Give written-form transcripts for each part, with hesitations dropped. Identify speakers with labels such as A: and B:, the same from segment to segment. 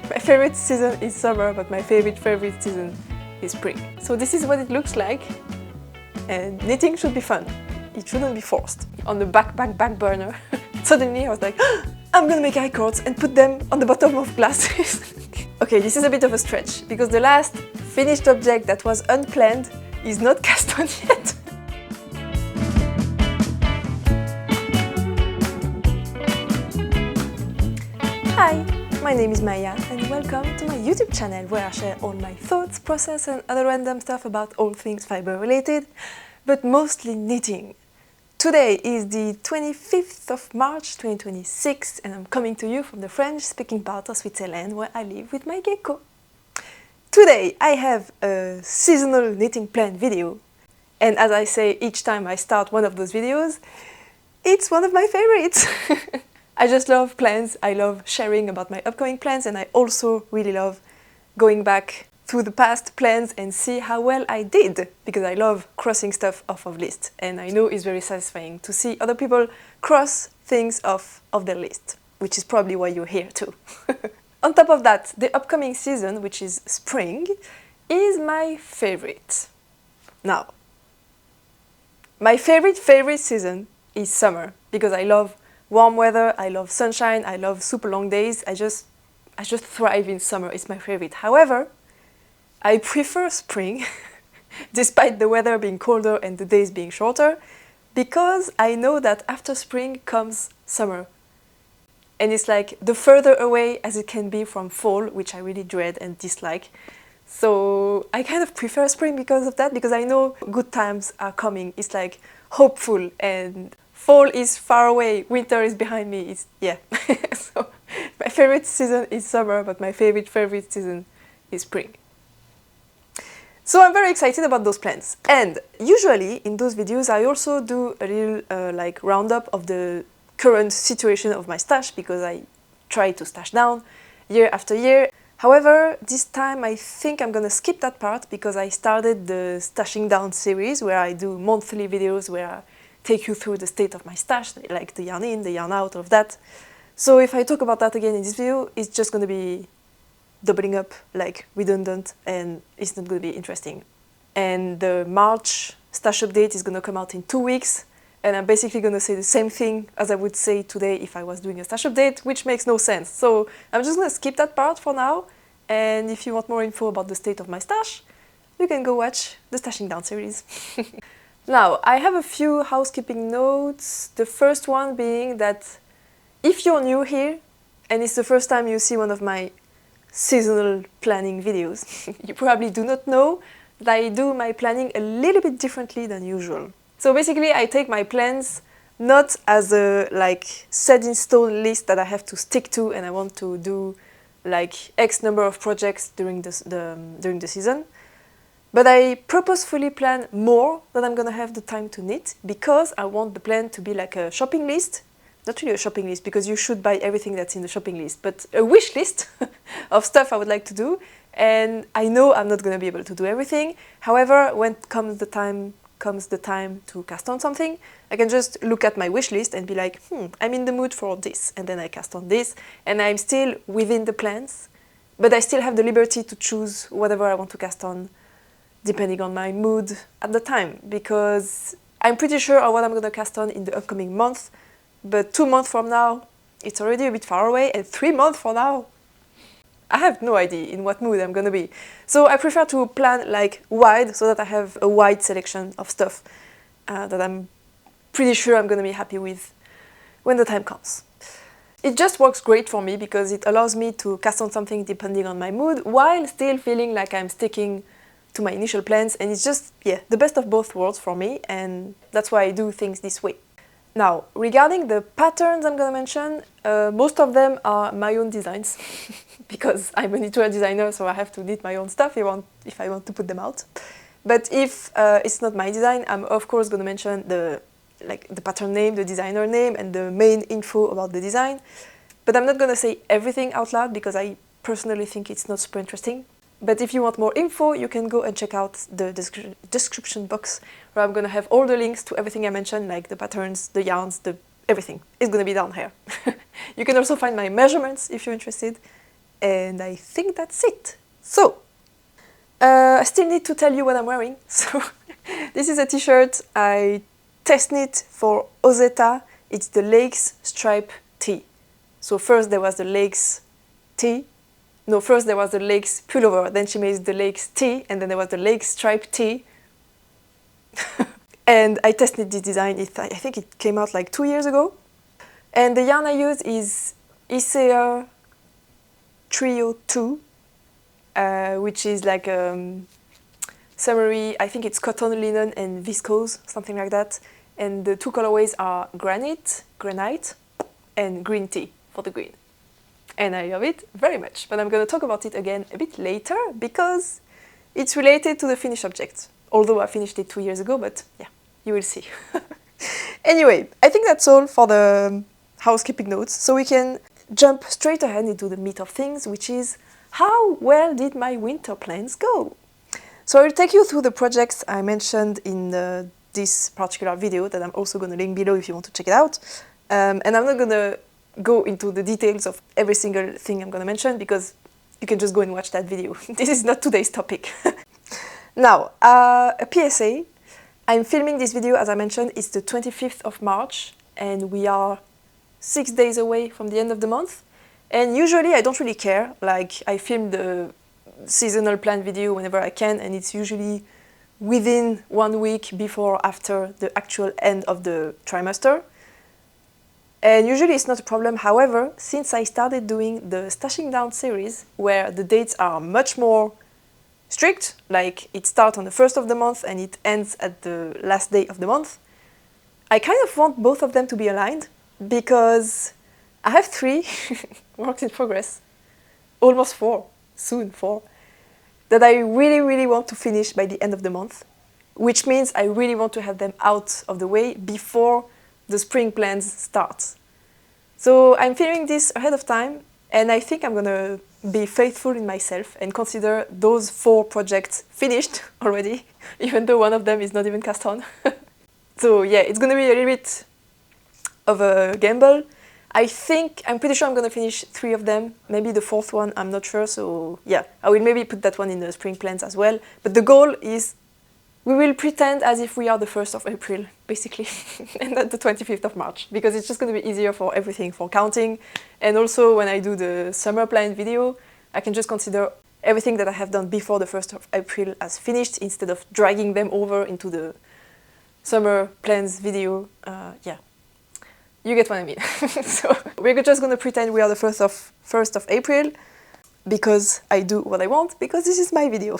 A: My favorite season is summer, but my favorite season is spring. So this is what it looks like, and knitting should be fun. It shouldn't be forced. On the back burner, suddenly I was like, I'm gonna make eye cords and put them on the bottom of glasses. Okay, this is a bit of a stretch, because the last finished object that was unplanned is not cast on yet. Hi, my name is Maya and welcome to my YouTube channel where I share all my thoughts, process and other random stuff about all things fiber related, but mostly knitting. Today is the 25th of March 2026 and I'm coming to you from the French-speaking part of Switzerland where I live with my gecko. Today I have a seasonal knitting plan video, and as I say each time I start one of those videos, it's one of my favorites! I just love plans, I love sharing about my upcoming plans, and I also really love going back through the past plans and see how well I did, because I love crossing stuff off of lists, and I know it's very satisfying to see other people cross things off of their list, which is probably why you're here too. On top of that, the upcoming season, which is spring, is my favorite. Now, my favorite season is summer, because I love warm weather, I love sunshine, I love super long days, I just thrive in summer, it's my favorite. However, I prefer spring, despite the weather being colder and the days being shorter, because I know that after spring comes summer. And it's like the further away as it can be from fall, which I really dread and dislike. So I kind of prefer spring because of that, because I know good times are coming. It's like hopeful and fall is far away, winter is behind me. Yeah. So my favorite season is summer, but my favorite season is spring. So I'm very excited about those plans. And usually in those videos I also do a little like roundup of the current situation of my stash, because I try to stash down year after year. However, this time I think I'm gonna skip that part, because I started the stashing down series where I do monthly videos where I take you through the state of my stash, like the yarn in, the yarn out, all of that. So if I talk about that again in this video, it's just going to be doubling up, like redundant, and it's not going to be interesting. And the March stash update is going to come out in 2 weeks, and I'm basically going to say the same thing as I would say today if I was doing a stash update, which makes no sense. So I'm just going to skip that part for now, and if you want more info about the state of my stash, you can go watch the stashing down series. Now, I have a few housekeeping notes. The first one being that if you're new here and it's the first time you see one of my seasonal planning videos, you probably do not know that I do my planning a little bit differently than usual. So basically I take my plans not as a like set in stone list that I have to stick to and I want to do like X number of projects during the season. But I purposefully plan more than I'm gonna have the time to knit, because I want the plan to be like a shopping list. Not really a shopping list, because you should buy everything that's in the shopping list, but a wish list of stuff I would like to do. And I know I'm not gonna be able to do everything. However, when comes the time to cast on something, I can just look at my wish list and be like, I'm in the mood for this, and then I cast on this, and I'm still within the plans, but I still have the liberty to choose whatever I want to cast on, depending on my mood at the time, because I'm pretty sure of what I'm gonna cast on in the upcoming month, but 2 months from now, it's already a bit far away, and 3 months from now, I have no idea in what mood I'm gonna be. So I prefer to plan like wide, so that I have a wide selection of stuff that I'm pretty sure I'm gonna be happy with when the time comes. It just works great for me, because it allows me to cast on something depending on my mood, while still feeling like I'm sticking to my initial plans, and it's just, yeah, the best of both worlds for me, and that's why I do things this way. Now, regarding the patterns I'm gonna mention, most of them are my own designs, because I'm a knitwear designer, so I have to knit my own stuff if I want to put them out. But if it's not my design, I'm of course gonna mention the pattern name, the designer name, and the main info about the design. But I'm not gonna say everything out loud, because I personally think it's not super interesting. But if you want more info, you can go and check out the description box, where I'm gonna have all the links to everything I mentioned, like the patterns, the yarns, everything. It's gonna be down here. You can also find my measurements if you're interested, And I think that's it. So, I still need to tell you what I'm wearing. So, this is a t-shirt I test knit for Ozeta. It's the Lakes Stripe Tee. So first there was the Lakes Tee. No, first there was the Lakes pullover, then she made the Lakes Tee, and then there was the Lakes Stripe Tee. And I test knit this design, I think it came out like 2 years ago. And the yarn I use is Isea Trio 2, which is like summery, I think it's cotton, linen, and viscose, something like that. And the two colorways are granite, and green tea for the green. And I love it very much, but I'm going to talk about it again a bit later because it's related to the finished object. Although I finished it 2 years ago, but yeah, you will see. Anyway, I think that's all for the housekeeping notes, so we can jump straight ahead into the meat of things, which is how well did my winter plans go? So I'll take you through the projects I mentioned in this particular video that I'm also going to link below if you want to check it out. And I'm not going to go into the details of every single thing I'm going to mention because you can just go and watch that video. This is not today's topic. Now, a PSA. I'm filming this video, as I mentioned, it's the 25th of March and we are 6 days away from the end of the month. And usually I don't really care, like I film the seasonal plan video whenever I can and it's usually within 1 week before or after the actual end of the trimester. And usually it's not a problem. However, since I started doing the Stashing Down series, where the dates are much more strict, like it starts on the 1st of the month and it ends at the last day of the month, I kind of want both of them to be aligned because I have 3 works in progress, almost 4, soon 4, that I really want to finish by the end of the month, which means I really want to have them out of the way before the spring plans start. So I'm filming this ahead of time and I think I'm gonna be faithful in myself and consider those 4 projects finished already, even though one of them is not even cast on. So yeah, it's gonna be a little bit of a gamble. I'm pretty sure I'm gonna finish 3 of them, maybe the 4th one, I'm not sure, so yeah, I will maybe put that one in the spring plans as well. But the goal is we will pretend as if we are the 1st of April, basically, and not the 25th of March, because it's just going to be easier for everything, for counting. And also, when I do the summer plan video, I can just consider everything that I have done before the 1st of April as finished, instead of dragging them over into the summer plans video. Yeah, you get what I mean. So we're just going to pretend we are the 1st of April, because I do what I want, because this is my video.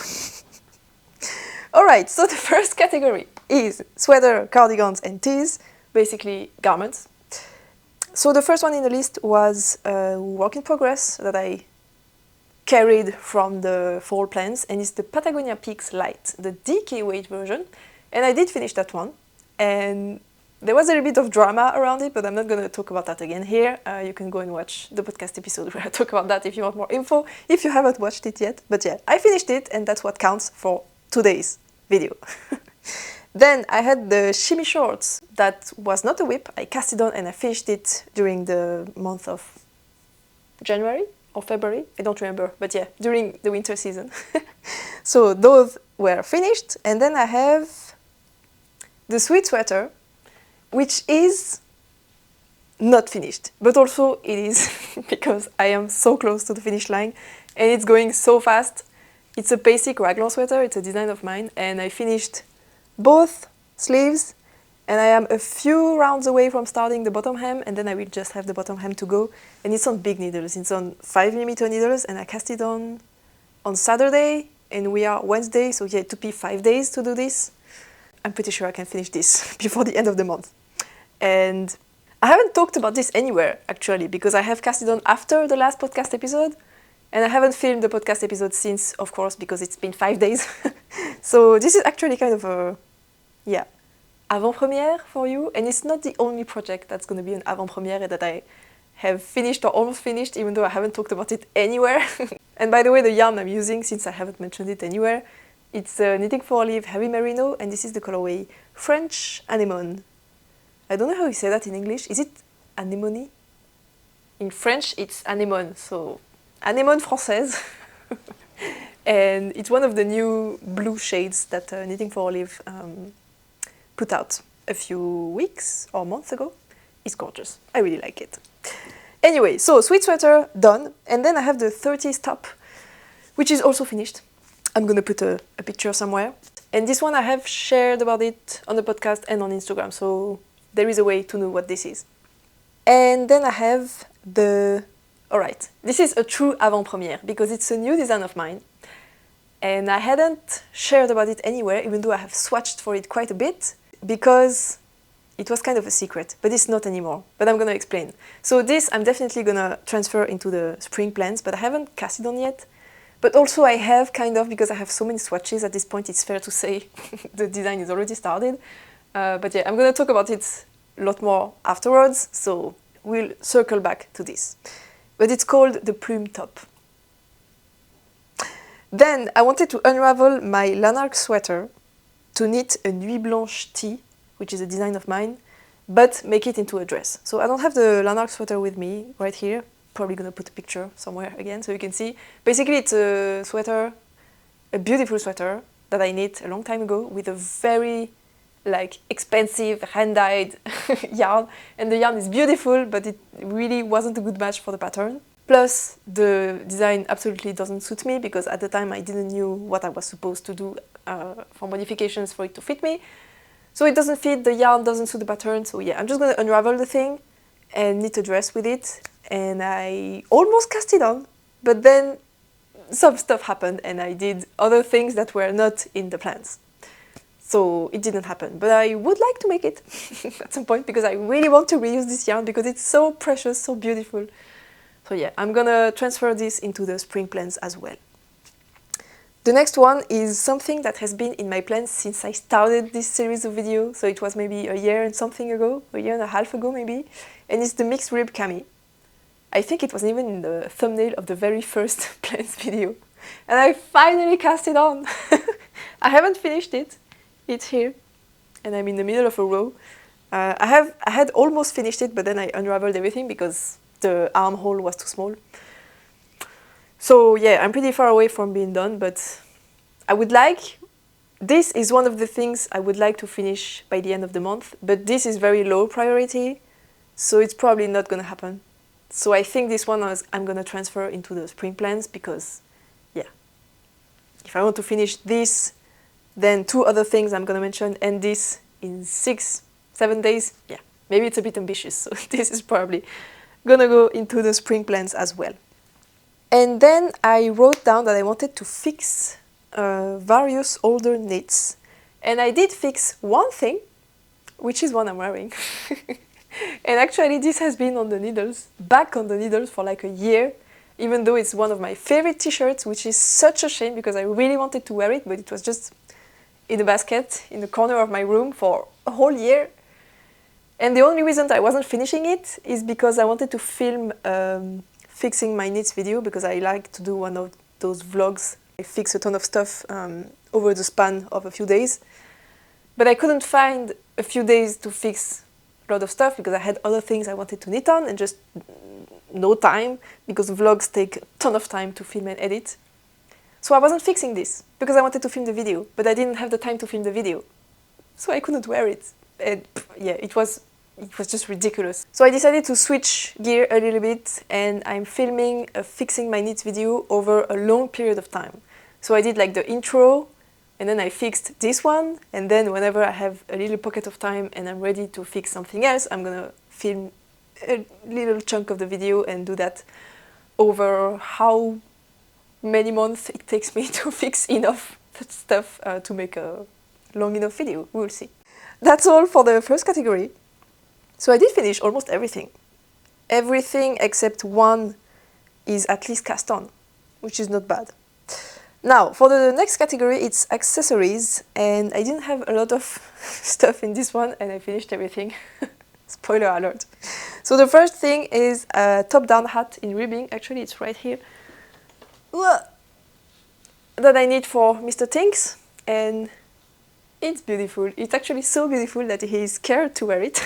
A: Alright, so the first category is sweater, cardigans and tees, basically garments. So the first one in the list was a work in progress that I carried from the fall plans, and it's the Patagonia Peaks Lite, the DK weight version. And I did finish that one, and there was a little bit of drama around it, but I'm not going to talk about that again here. You can go and watch the podcast episode where I talk about that if you want more info, if you haven't watched it yet. But yeah, I finished it, and that's what counts for today's video. Then I had the shimmy shorts. That was not a whip. I cast it on and I finished it during the month of January or February. I don't remember, but yeah, during the winter season. So those were finished. And then I have the sweet sweater, which is not finished, but also it is because I am so close to the finish line and it's going so fast. It's a basic raglan sweater, it's a design of mine, and I finished both sleeves and I am a few rounds away from starting the bottom hem, and then I will just have the bottom hem to go. And it's on big needles, it's on 5mm needles, and I cast it on Saturday and we are Wednesday, so yeah, it took me 5 days to do this. I'm pretty sure I can finish this before the end of the month. And I haven't talked about this anywhere actually, because I have cast it on after the last podcast episode. And I haven't filmed the podcast episode since, of course, because it's been 5 days. So this is actually kind of a, yeah, avant-première for you. And it's not the only project that's going to be an avant-première that I have finished or almost finished, even though I haven't talked about it anywhere. And by the way, the yarn I'm using, since I haven't mentioned it anywhere, it's Knitting for Olive Heavy Merino, and this is the colorway French Anemone. I don't know how you say that in English. Is it anemone? In French, it's anemone, so anémone française. And it's one of the new blue shades that Knitting for Olive put out a few weeks or months ago. It's gorgeous. I really like it. Anyway, so sweet sweater done, and then I have the 30s top, which is also finished. I'm gonna put a picture somewhere. And this one I have shared about it on the podcast and on Instagram, so there is a way to know what this is. And then I have the... Alright, this is a true avant-premiere because it's a new design of mine. And I hadn't shared about it anywhere, even though I have swatched for it quite a bit, because it was kind of a secret, but it's not anymore. But I'm gonna explain. So this I'm definitely gonna transfer into the spring plans, but I haven't cast it on yet. But also I have kind of, because I have so many swatches at this point, it's fair to say the design is already started. But yeah, I'm gonna talk about it a lot more afterwards, so we'll circle back to this. But it's called the Plume top. Then I wanted to unravel my Lanark sweater to knit a Nuit Blanche tee, which is a design of mine, but make it into a dress. So I don't have the Lanark sweater with me right here. Probably gonna put a picture somewhere again so you can see. Basically it's a sweater, a beautiful sweater that I knit a long time ago with a very expensive hand-dyed yarn, and the yarn is beautiful, but it really wasn't a good match for the pattern. Plus the design absolutely doesn't suit me because at the time I didn't know what I was supposed to do for modifications for it to fit me. So it doesn't fit, the yarn doesn't suit the pattern, so yeah, I'm just gonna unravel the thing and knit a dress with it. And I almost cast it on, but then some stuff happened and I did other things that were not in the plans. So it didn't happen, but I would like to make it at some point because I really want to reuse this yarn because it's so precious, so beautiful. So yeah, I'm gonna transfer this into the spring plans as well. The next one is something that has been in my plans since I started this series of videos, so it was maybe a year and something ago, a year and a half ago maybe, and it's the mixed rib cami. I think it was even in the thumbnail of the very first plans video. And I finally cast it on! I haven't finished it. It's here. And I'm in the middle of a row. I had almost finished it, but then I unraveled everything because the armhole was too small. So yeah, I'm pretty far away from being done, but I would like... This is one of the things I would like to finish by the end of the month, but this is very low priority, so it's probably not gonna happen. So I think this one I'm gonna transfer into the spring plans because, yeah, if I want to finish this, then two other things I'm gonna mention, and this in 6-7 days, yeah, maybe it's a bit ambitious, so this is probably gonna go into the spring plans as well. And then I wrote down that I wanted to fix various older knits, and I did fix one thing, which is one I'm wearing. And actually this has been on the needles, back on the needles for like a year, even though it's one of my favorite t-shirts, which is such a shame because I really wanted to wear it, but it was just in a basket in the corner of my room for a whole year. And the only reason I wasn't finishing it is because I wanted to film fixing my knits video, because I like to do one of those vlogs. I fix a ton of stuff over the span of a few days. But I couldn't find a few days to fix a lot of stuff because I had other things I wanted to knit on and just no time, because vlogs take a ton of time to film and edit. So I wasn't fixing this because I wanted to film the video, but I didn't have the time to film the video. So I couldn't wear it. And yeah, it was just ridiculous. So I decided to switch gear a little bit, and I'm filming a fixing my knits video over a long period of time. So I did like the intro, and then I fixed this one, and then whenever I have a little pocket of time and I'm ready to fix something else, I'm gonna film a little chunk of the video and do that over how many months it takes me to fix enough stuff to make a long enough video. We'll see. That's all for the first category. So I did finish almost everything. Everything except one is at least cast on, which is not bad. Now, for the next category, it's accessories, and I didn't have a lot of stuff in this one, and I finished everything. Spoiler alert. So the first thing is a top-down hat in ribbing. Actually, it's right here. That I need for Mr. Tinks, and it's beautiful. It's actually so beautiful that he's scared to wear it.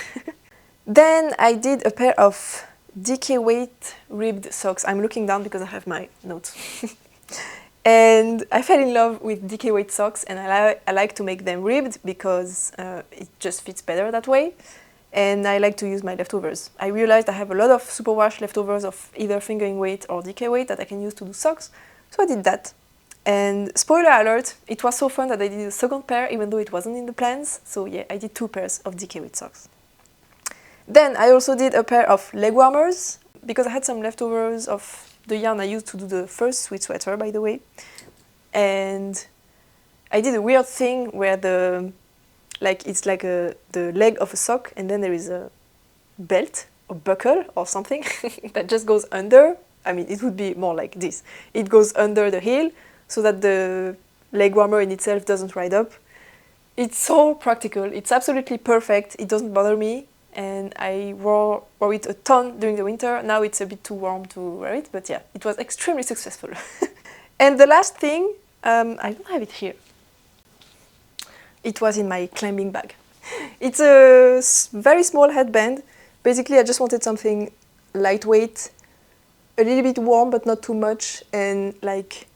A: Then I did a pair of DK weight ribbed socks. I'm looking down because I have my notes. And I fell in love with DK weight socks, and I like to make them ribbed because it just fits better that way. And I like to use my leftovers. I realized I have a lot of superwash leftovers of either fingering weight or DK weight that I can use to do socks, so I did that. And spoiler alert, it was so fun that I did a second pair even though it wasn't in the plans, so yeah, I did 2 pairs of DK weight socks. Then I also did a pair of leg warmers, because I had some leftovers of the yarn I used to do the first sweet sweater, by the way. And I did a weird thing where it's like the leg of a sock, and then there is a belt or buckle or something that just goes under. I mean, it would be more like this. It goes under the heel so that the leg warmer in itself doesn't ride up. It's so practical. It's absolutely perfect. It doesn't bother me. And I wore it a ton during the winter. Now it's a bit too warm to wear it, but yeah, it was extremely successful. And the last thing, I don't have it here. It was in my climbing bag. It's a very small headband. Basically, I just wanted something lightweight, a little bit warm but not too much, and like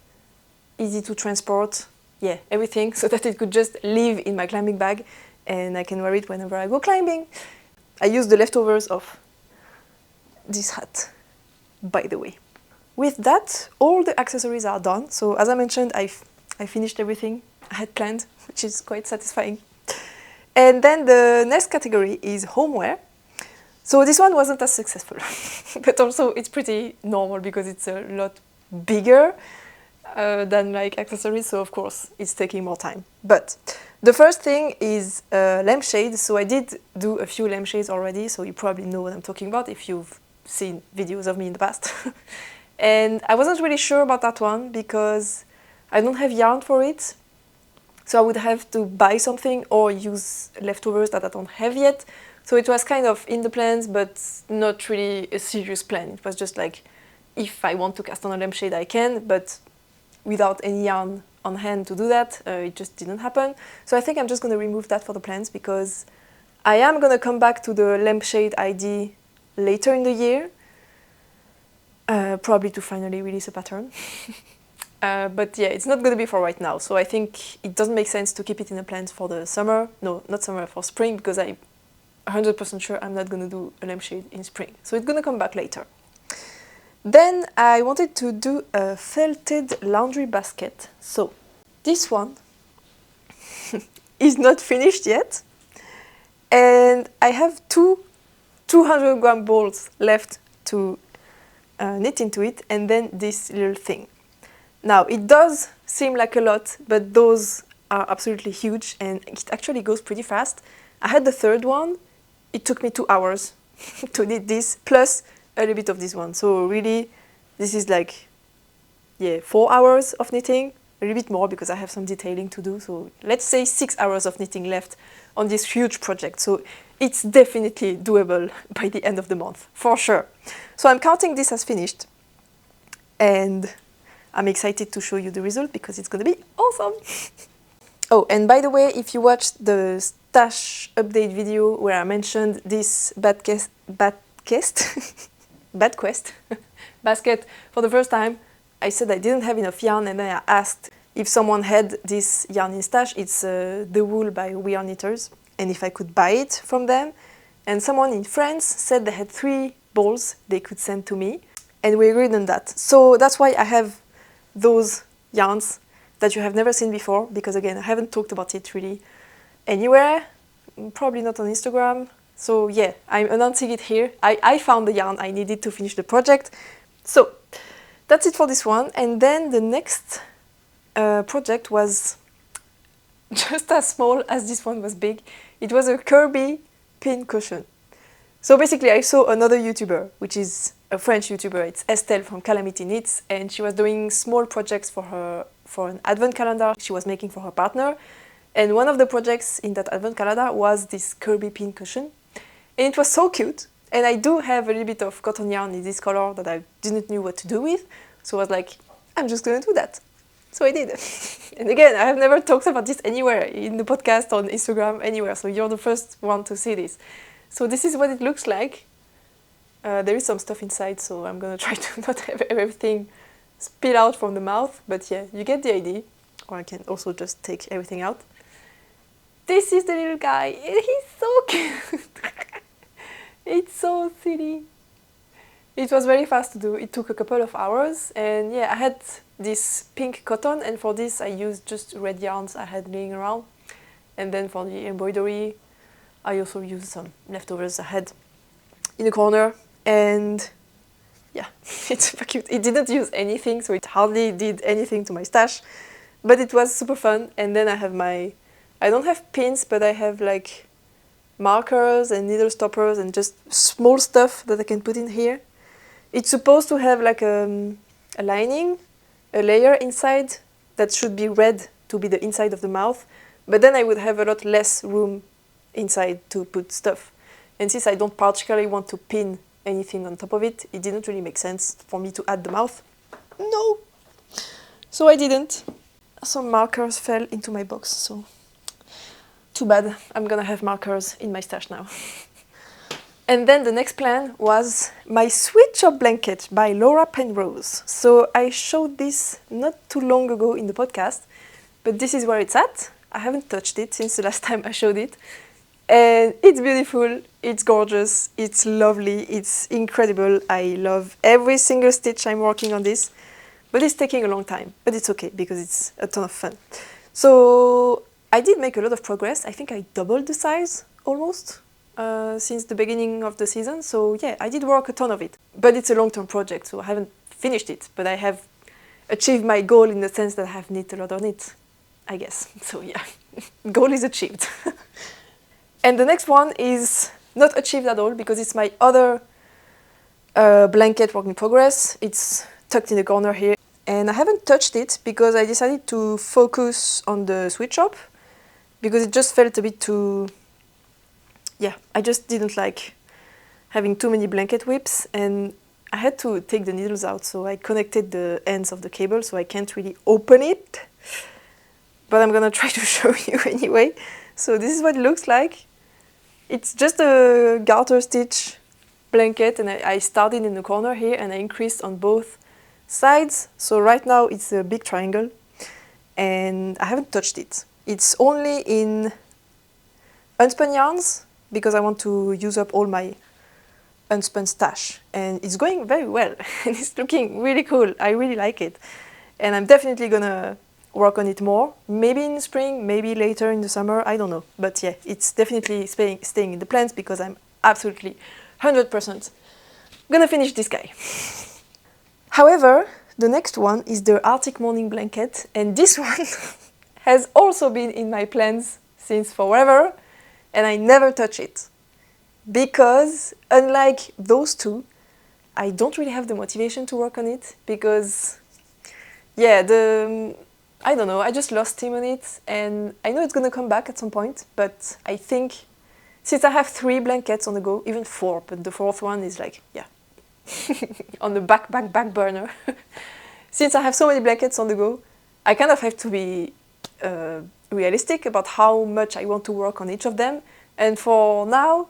A: easy to transport. Yeah, everything, so that it could just live in my climbing bag and I can wear it whenever I go climbing. I used the leftovers of this hat, by the way. With that, all the accessories are done. So as I mentioned, I finished everything I had planned, which is quite satisfying. And then the next category is homeware. So this one wasn't as successful, but also it's pretty normal because it's a lot bigger than like accessories, so of course it's taking more time. But the first thing is lampshades. So I did do a few lampshades already, so you probably know what I'm talking about if you've seen videos of me in the past. And I wasn't really sure about that one because I don't have yarn for it. So I would have to buy something or use leftovers that I don't have yet. So it was kind of in the plans, but not really a serious plan. It was just like, if I want to cast on a lampshade, I can, but without any yarn on hand to do that, it just didn't happen. So I think I'm just going to remove that for the plans because I am going to come back to the lampshade idea later in the year, probably to finally release a pattern. But yeah, it's not going to be for right now. So I think it doesn't make sense to keep it in the plans for the summer. No, not summer, for spring, because I'm 100% sure I'm not going to do a lampshade in spring. So it's going to come back later. Then I wanted to do a felted laundry basket. So this one is not finished yet. And I have 200-gram balls left to knit into it, and then this little thing. Now, it does seem like a lot, but those are absolutely huge, and it actually goes pretty fast. I had the third one. It took me 2 hours to knit this, plus a little bit of this one. So really, this is like, 4 hours of knitting, a little bit more because I have some detailing to do. So let's say 6 hours of knitting left on this huge project. So it's definitely doable by the end of the month, for sure. So I'm counting this as finished, and I'm excited to show you the result because it's going to be awesome. Oh, and by the way, if you watched the stash update video where I mentioned this bad quest basket for the first time, I said I didn't have enough yarn, and then I asked if someone had this yarn in stash. It's The Wool by We Are Knitters, and if I could buy it from them. And someone in France said they had 3 balls they could send to me, and we agreed on that. So that's why I have those yarns that you have never seen before, because again, I haven't talked about it really anywhere, probably not on Instagram. So yeah, I'm announcing it here. I found the yarn I needed to finish the project. So that's it for this one. And then the next project was just as small as this one was big. It was a Kirby pin cushion. So basically I saw another YouTuber, which is a French YouTuber. It's Estelle from Calamity Knits, and she was doing small projects for an advent calendar she was making for her partner. And one of the projects in that advent calendar was this Kirby pin cushion. And it was so cute. And I do have a little bit of cotton yarn in this color that I didn't know what to do with. So I was like, I'm just going to do that. So I did. And again, I have never talked about this anywhere, in the podcast, on Instagram, anywhere. So you're the first one to see this. So this is what it looks like. There is some stuff inside, so I'm gonna try to not have everything spill out from the mouth, but yeah, you get the idea. Or I can also just take everything out. This is the little guy, and he's so cute. It's so silly. It was very fast to do. It took a couple of hours, and yeah, I had this pink cotton, and for this I used just red yarns I had laying around. And then for the embroidery, I also used some leftovers I had in the corner, and yeah, it's super cute. It didn't use anything, so it hardly did anything to my stash, but it was super fun. And then I have I don't have pins, but I have like markers and needle stoppers and just small stuff that I can put in here. It's supposed to have like a lining, a layer inside that should be red to be the inside of the mouth, but then I would have a lot less room inside to put stuff. And since I don't particularly want to pin anything on top of it, it didn't really make sense for me to add the mouth. No! So I didn't. Some markers fell into my box, so too bad. I'm gonna have markers in my stash now. And then the next plan was my Sweet Shop blanket by Laura Penrose. So I showed this not too long ago in the podcast, but this is where it's at. I haven't touched it since the last time I showed it. And it's beautiful, it's gorgeous, it's lovely, it's incredible. I love every single stitch I'm working on this, but it's taking a long time. But it's okay because it's a ton of fun. So I did make a lot of progress. I think I doubled the size almost. Since the beginning of the season, so yeah, I did work a ton of it. But it's a long-term project, so I haven't finished it, but I have achieved my goal in the sense that I have knit a lot on it, I guess. So yeah, goal is achieved. And the next one is not achieved at all because it's my other blanket work in progress. It's tucked in the corner here, and I haven't touched it because I decided to focus on the Sweet Shop because it just felt a bit too... Yeah, I just didn't like having too many blanket whips, and I had to take the needles out, so I connected the ends of the cable, so I can't really open it. But I'm gonna try to show you anyway. So this is what it looks like. It's just a garter stitch blanket, and I started in the corner here, and I increased on both sides. So right now it's a big triangle, and I haven't touched it. It's only in unspun yarns, because I want to use up all my unspun stash. And it's going very well, and it's looking really cool. I really like it. And I'm definitely gonna work on it more. Maybe in the spring, maybe later in the summer, I don't know. But yeah, it's definitely staying in the plans because I'm absolutely 100% gonna finish this guy. However, the next one is the Arctic morning blanket, and this one has also been in my plans since forever. And I never touch it because, unlike those two, I don't really have the motivation to work on it because, yeah, I don't know, I just lost steam on it, and I know it's gonna come back at some point, but I think since I have 3 blankets on the go, even 4, but the 4th one is like, yeah, on the back burner. Since I have so many blankets on the go, I kind of have to be realistic about how much I want to work on each of them. And for now,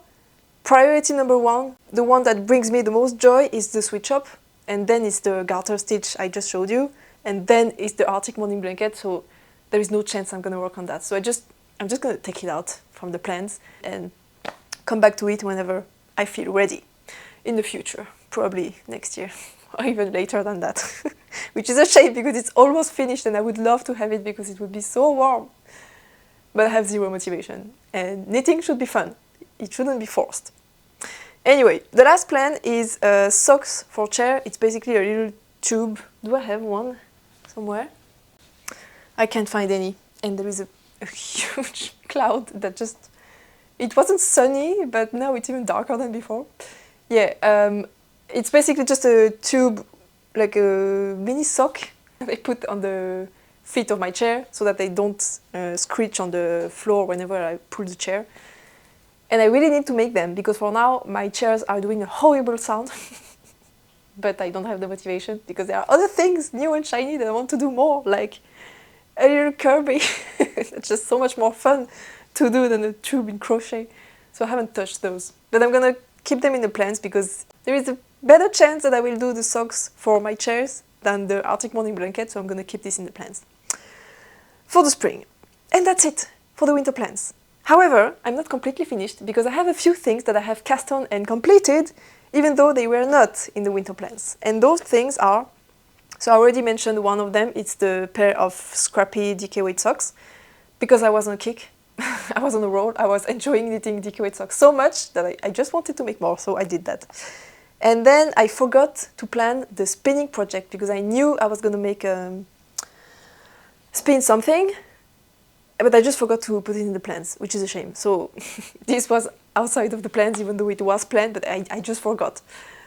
A: priority number 1, the one that brings me the most joy, is the Sweet Shop, and then it's the garter stitch I just showed you, and then it's the Arctic morning blanket, so there is no chance I'm gonna work on that. So I'm just gonna take it out from the plans and come back to it whenever I feel ready in the future, probably next year or even later than that. Which is a shame because it's almost finished and I would love to have it because it would be so warm. But I have zero motivation, and knitting should be fun. It shouldn't be forced. Anyway, the last plan is socks for chair. It's basically a little tube. Do I have one somewhere? I can't find any. And there is a huge cloud that just... It wasn't sunny, but now it's even darker than before. Yeah, it's basically just a tube, like a mini sock I put on the feet of my chair so that they don't screech on the floor whenever I pull the chair. And I really need to make them because for now my chairs are doing a horrible sound. But I don't have the motivation because there are other things new and shiny that I want to do more, like a little Kirby. It's just so much more fun to do than a tube in crochet. So I haven't touched those. But I'm gonna keep them in the plans because there is a better chance that I will do the socks for my chairs than the Arctic morning blanket, so I'm going to keep this in the plans for the spring. And that's it for the winter plans. However, I'm not completely finished because I have a few things that I have cast on and completed even though they were not in the winter plans. And those things are, so I already mentioned one of them, it's the pair of scrappy DK weight socks because I was on a kick. I was on a roll. I was enjoying knitting DK weight socks so much that I just wanted to make more, so I did that. And then I forgot to plan the spinning project because I knew I was going to make spin something, but I just forgot to put it in the plans, which is a shame. So this was outside of the plans, even though it was planned, but I just forgot.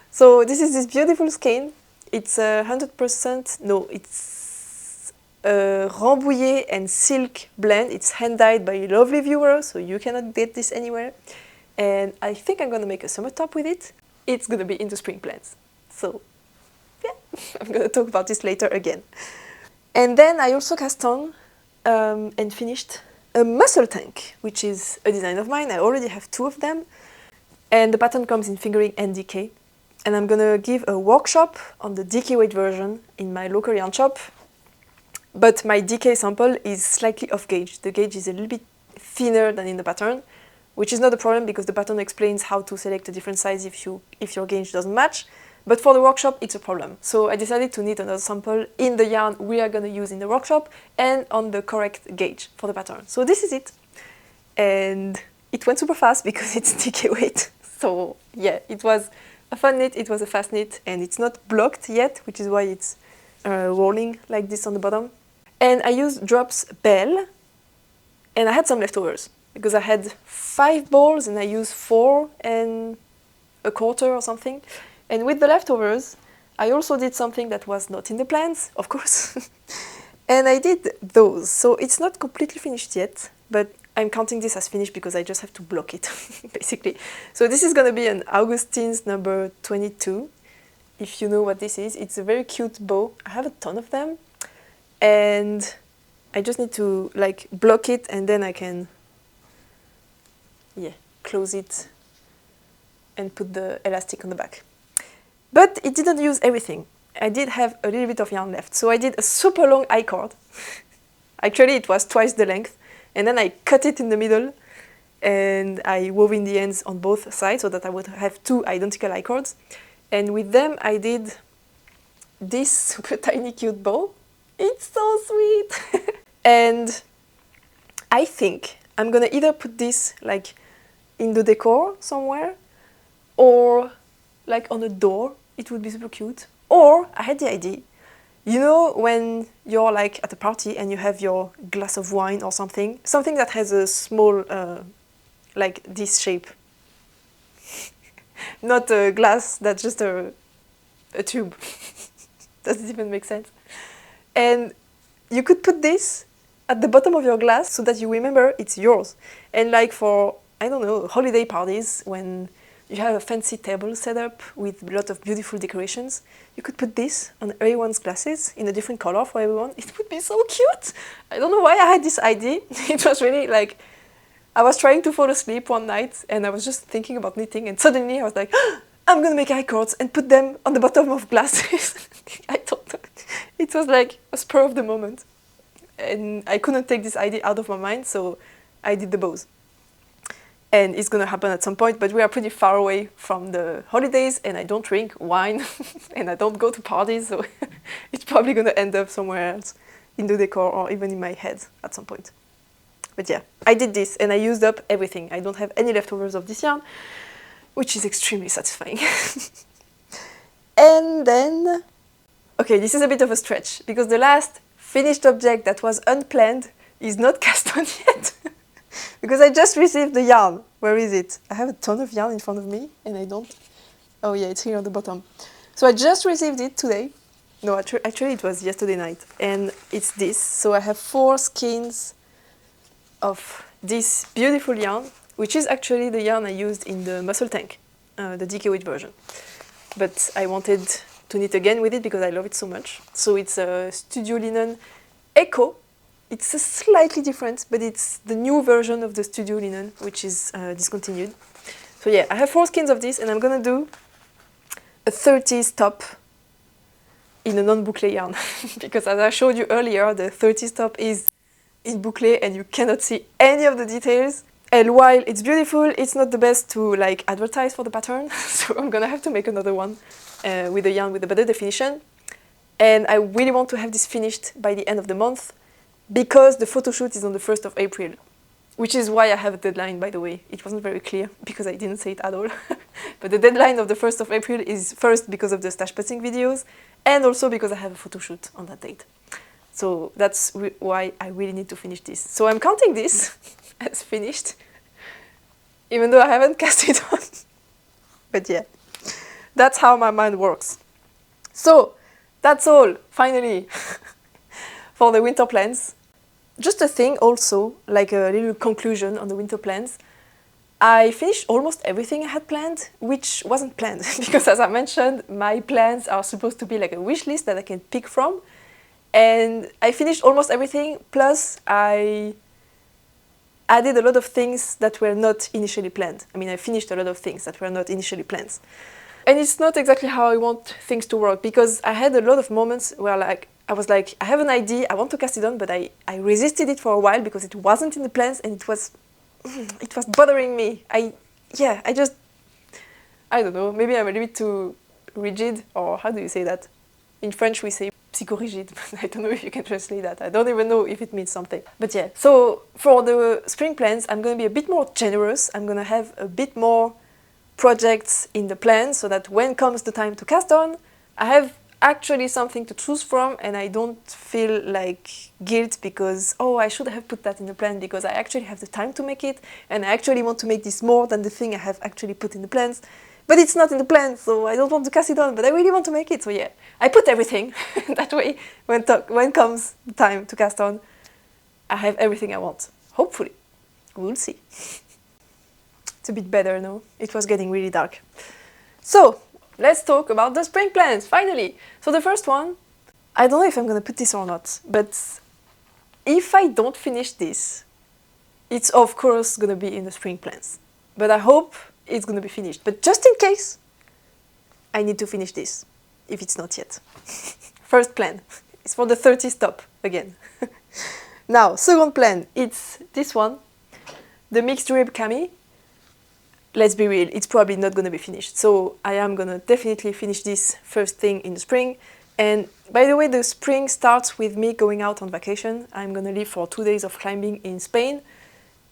A: So this is this beautiful skein. It's 100%, no, it's a Rambouillet and silk blend. It's hand-dyed by a lovely viewer, so you cannot get this anywhere. And I think I'm going to make a summer top with it. It's going to be in the spring plans. So yeah, I'm going to talk about this later again. And then I also cast on and finished a muscle tank, which is a design of mine. I already have 2 of them. And the pattern comes in fingering and DK. And I'm gonna give a workshop on the DK weight version in my local yarn shop. But my DK sample is slightly off gauge. The gauge is a little bit thinner than in the pattern, which is not a problem because the pattern explains how to select a different size if your gauge doesn't match. But for the workshop, it's a problem. So I decided to knit another sample in the yarn we are going to use in the workshop and on the correct gauge for the pattern. So this is it. And it went super fast because it's DK weight. So yeah, it was a fun knit, it was a fast knit, and it's not blocked yet, which is why it's rolling like this on the bottom. And I used Drops Bell, and I had some leftovers because I had 5 balls and I used 4 1/4 or something. And with the leftovers, I also did something that was not in the plans, of course. And I did those. So it's not completely finished yet, but I'm counting this as finished because I just have to block it, basically. So this is going to be an Augustins number 22. If you know what this is, it's a very cute bow. I have a ton of them. And I just need to like block it and then I can, yeah, close it and put the elastic on the back. But it didn't use everything. I did have a little bit of yarn left. So I did a super long I-cord. Actually, it was twice the length. And then I cut it in the middle and I wove in the ends on both sides so that I would have 2 identical I-cords. And with them, I did this super tiny cute bow. It's so sweet. And I think I'm gonna either put this like in the decor somewhere or like on a door. It would be super cute. Or I had the idea, you know, when you're like at a party and you have your glass of wine or something that has a small, like this shape. Not a glass, that's just a tube. Does it even make sense? And you could put this at the bottom of your glass so that you remember it's yours. And like for, I don't know, holiday parties when you have a fancy table set up with a lot of beautiful decorations, you could put this on everyone's glasses in a different color for everyone. It would be so cute. I don't know why I had this idea. It was really like, I was trying to fall asleep one night and I was just thinking about knitting and suddenly I was like, oh, I'm gonna make I-cords and put them on the bottom of glasses. I don't know. It was like a spur of the moment. And I couldn't take this idea out of my mind, so I did the bows. And it's gonna happen at some point, but we are pretty far away from the holidays and I don't drink wine and I don't go to parties, so it's probably gonna end up somewhere else in the decor or even in my head at some point. But yeah, I did this and I used up everything. I don't have any leftovers of this yarn, which is extremely satisfying. And then, okay, this is a bit of a stretch because the last finished object that was unplanned is not cast on yet. Because I just received the yarn. Where is it? I have a ton of yarn in front of me and I don't... Oh yeah, it's here on the bottom. So I just received it today. No, actually it was yesterday night. And it's this. So I have 4 skeins of this beautiful yarn, which is actually the yarn I used in the muscle tank, the DK weight version. But I wanted to knit again with it because I love it so much. So it's a Studio Linen Echo. It's a slightly different, but it's the new version of the Studio Linen, which is discontinued. So yeah, I have 4 skeins of this, and I'm gonna do a 30s top in a non-boucle yarn. Because as I showed you earlier, the 30s top is in boucle and you cannot see any of the details. And while it's beautiful, it's not the best to like advertise for the pattern. So I'm gonna have to make another one with a yarn with a better definition. And I really want to have this finished by the end of the month because the photo shoot is on the 1st of April. Which is why I have a deadline, by the way. It wasn't very clear because I didn't say it at all. But the deadline of the 1st of April is first because of the stash putting videos and also because I have a photo shoot on that date. So that's why I really need to finish this. So I'm counting this as finished, even though I haven't cast it on. But yeah, that's how my mind works. So that's all, finally, for the winter plans. Just a thing also, like a little conclusion on the winter plans. I finished almost everything I had planned, which wasn't planned, because as I mentioned, my plans are supposed to be like a wish list that I can pick from. And I finished almost everything, plus I added a lot of things that were not initially planned. I mean, I finished a lot of things that were not initially planned. And it's not exactly how I want things to work, because I had a lot of moments where like, I was like, I have an idea, I want to cast it on, but I resisted it for a while because it wasn't in the plans and it was bothering me. I don't know, maybe I'm a little bit too rigid, or how do you say that? In French we say psychorigide, but I don't know if you can translate that. I don't even know if it means something. But yeah, so for the spring plans, I'm going to be a bit more generous. I'm going to have a bit more projects in the plan so that when comes the time to cast on, I have actually something to choose from and I don't feel like guilt because, oh, I should have put that in the plan because I actually have the time to make it and I actually want to make this more than the thing I have actually put in the plans. But it's not in the plan, so I don't want to cast it on, but I really want to make it. So yeah, I put everything. That way, when comes the time to cast on, I have everything I want. Hopefully. We'll see. It's a bit better now. It was getting really dark. So, let's talk about the spring plans, finally. So the first one, I don't know if I'm going to put this or not, but if I don't finish this, it's of course going to be in the spring plans. But I hope it's going to be finished. But just in case, I need to finish this, if it's not yet. First plan, it's for the 30s top, again. Now, second plan, it's this one, the mixed rib cami. Let's be real, it's probably not going to be finished. So I am going to definitely finish this first thing in the spring. And by the way, the spring starts with me going out on vacation. I'm going to leave for 2 days of climbing in Spain.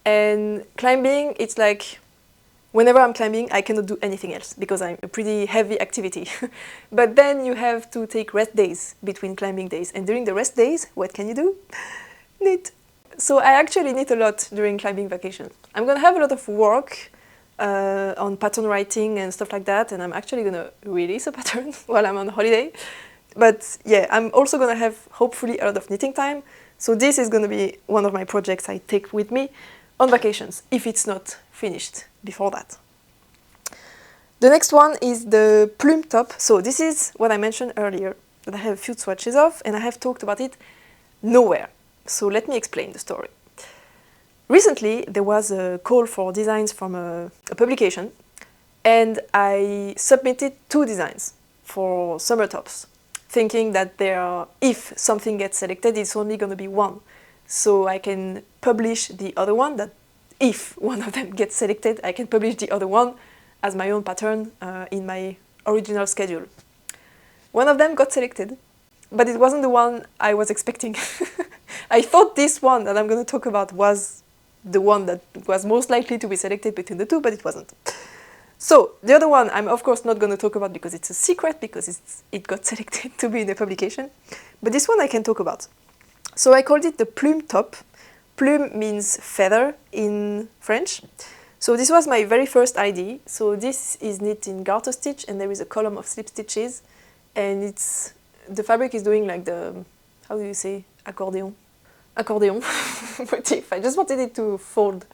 A: And climbing, it's like, whenever I'm climbing, I cannot do anything else because I'm a pretty heavy activity. But then you have to take rest days between climbing days. And during the rest days, what can you do? Knit. So I actually knit a lot during climbing vacation. I'm going to have a lot of work on pattern writing and stuff like that, and I'm actually going to release a pattern while I'm on holiday. But yeah, I'm also going to have hopefully a lot of knitting time. So this is going to be one of my projects I take with me on vacations, if it's not finished before that. The next one is the Plume top. So this is what I mentioned earlier, that I have a few swatches of, and I have talked about it nowhere. So let me explain the story. Recently, there was a call for designs from a publication, and I submitted 2 designs for summer tops, thinking that if something gets selected, it's only going to be one. So I can publish the other one, that if one of them gets selected, I can publish the other one as my own pattern in my original schedule. One of them got selected, but it wasn't the one I was expecting. I thought this one that I'm going to talk about was the one that was most likely to be selected between the 2, but it wasn't. So the other one I'm of course not going to talk about because it's a secret, because it got selected to be in a publication. But this one I can talk about. So I called it the Plume top. Plume means feather in French. So this was my very first idea. So this is knit in garter stitch and there is a column of slip stitches. And the fabric is doing like the, how do you say, accordion motif. I just wanted it to fold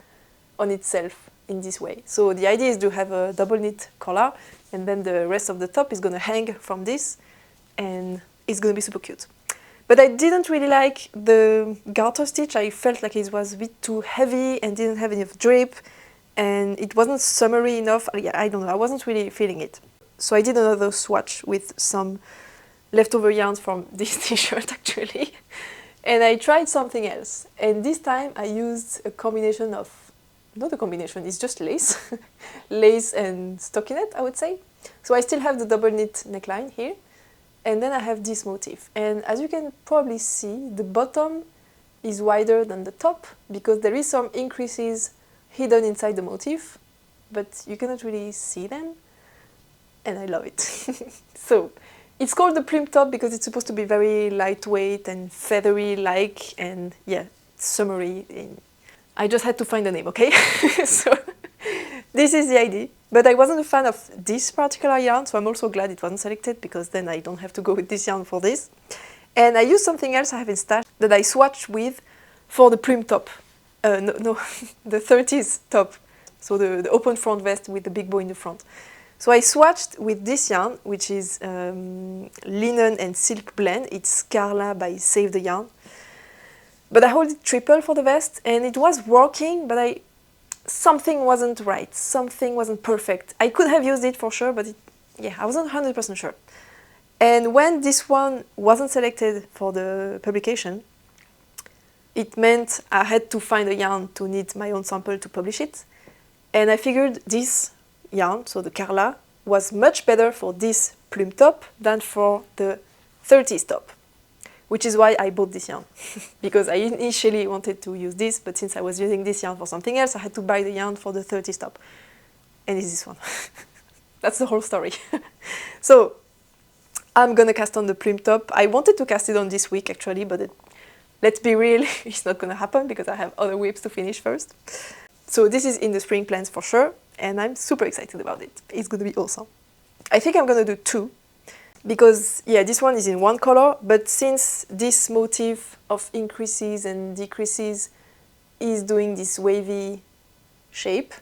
A: on itself in this way. So the idea is to have a double knit collar and then the rest of the top is going to hang from this and it's going to be super cute. But I didn't really like the garter stitch. I felt like it was a bit too heavy and didn't have enough drape. and it wasn't summery enough. Yeah, I don't know, I wasn't really feeling it. So I did another swatch with some leftover yarns from this t-shirt actually. And I tried something else. And this time I used a combination of, not a combination, it's just lace. Lace and stockinette, I would say. So I still have the double knit neckline here. And then I have this motif. And as you can probably see, the bottom is wider than the top because there is some increases hidden inside the motif, but you cannot really see them. And I love it. So it's called the Plume top because it's supposed to be very lightweight and feathery-like, and yeah, summery. I just had to find a name, okay? So this is the idea. But I wasn't a fan of this particular yarn, so I'm also glad it wasn't selected because then I don't have to go with this yarn for this. And I used something else I have in stash that I swatched with for the Plume top. No, the 30s top. So the open front vest with the big bow in the front. So I swatched with this yarn, which is linen and silk blend. It's Carla by Save the Yarn. But I hold it triple for the vest, and it was working, but something wasn't right. Something wasn't perfect. I could have used it for sure, but I wasn't 100% sure. And when this one wasn't selected for the publication, it meant I had to find a yarn to knit my own sample to publish it. And I figured this yarn, so the Carla, was much better for this Plume top than for the 30s top, which is why I bought this yarn. Because I initially wanted to use this, but since I was using this yarn for something else, I had to buy the yarn for the 30s top. And it's this one. That's the whole story. So I'm gonna cast on the Plume top. I wanted to cast it on this week actually, but let's be real, it's not gonna happen because I have other whips to finish first. So this is in the spring plans for sure, and I'm super excited about it. It's gonna be awesome. I think I'm gonna do two, because yeah, this one is in one color, but since this motif of increases and decreases is doing this wavy shape,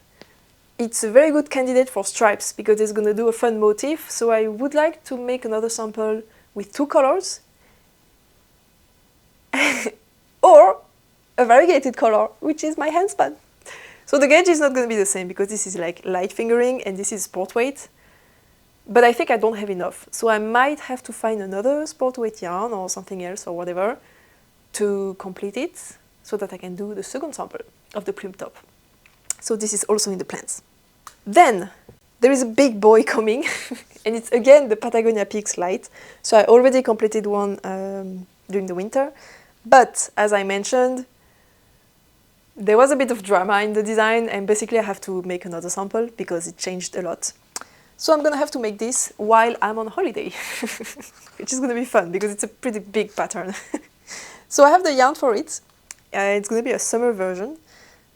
A: it's a very good candidate for stripes because it's gonna do a fun motif. So I would like to make another sample with two colors, or a variegated color, which is my handspun. So the gauge is not going to be the same because this is like light fingering and this is sport weight. But I think I don't have enough. So I might have to find another sport weight yarn or something else or whatever to complete it so that I can do the second sample of the Plume top. So this is also in the plans. Then there is a big boy coming and it's again the Patagonia Peaks Lite. So I already completed one during the winter. But as I mentioned, there was a bit of drama in the design and basically I have to make another sample because it changed a lot. So I'm gonna have to make this while I'm on holiday, which is gonna be fun because it's a pretty big pattern. So I have the yarn for it. It's gonna be a summer version.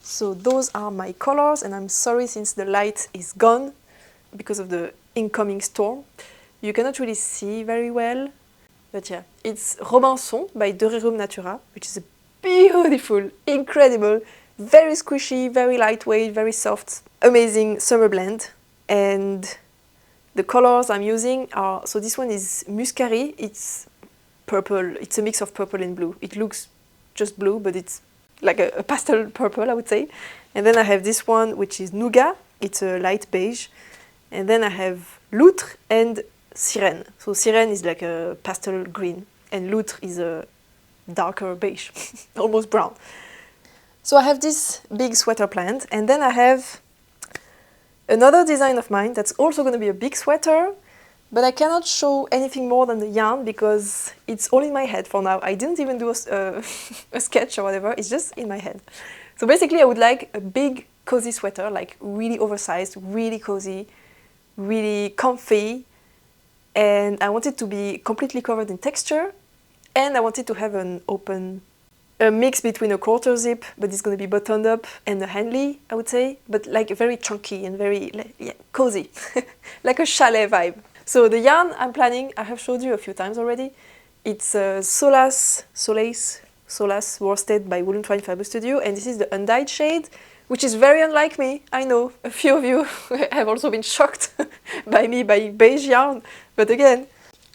A: So those are my colors, and I'm sorry since the light is gone because of the incoming storm. You cannot really see very well, but yeah, it's Robinson by De Rerum Natura, which is a beautiful, incredible, very squishy, very lightweight, very soft, amazing summer blend. And the colors I'm using are, so this one is Muscari, it's purple, it's a mix of purple and blue. It looks just blue, but it's like a pastel purple, I would say. And then I have this one, which is Nougat, it's a light beige. And then I have Loutre and Sirène. So Sirène is like a pastel green, and Loutre is a darker beige, almost brown. So I have this big sweater planned, and then I have another design of mine that's also going to be a big sweater, but I cannot show anything more than the yarn because it's all in my head for now. I didn't even do a sketch or whatever, it's just in my head. So basically I would like a big cozy sweater, like really oversized, really cozy, really comfy, and I want it to be completely covered in texture. And I wanted to have a mix between a quarter zip, but it's going to be buttoned up, and a handley, I would say, but like very chunky and very cozy, like a chalet vibe. So the yarn I'm planning, I have showed you a few times already. It's Solace worsted by Woolen Twine Fiber Studio, and this is the undyed shade, which is very unlike me. I know a few of you have also been shocked by me buying beige yarn, but again,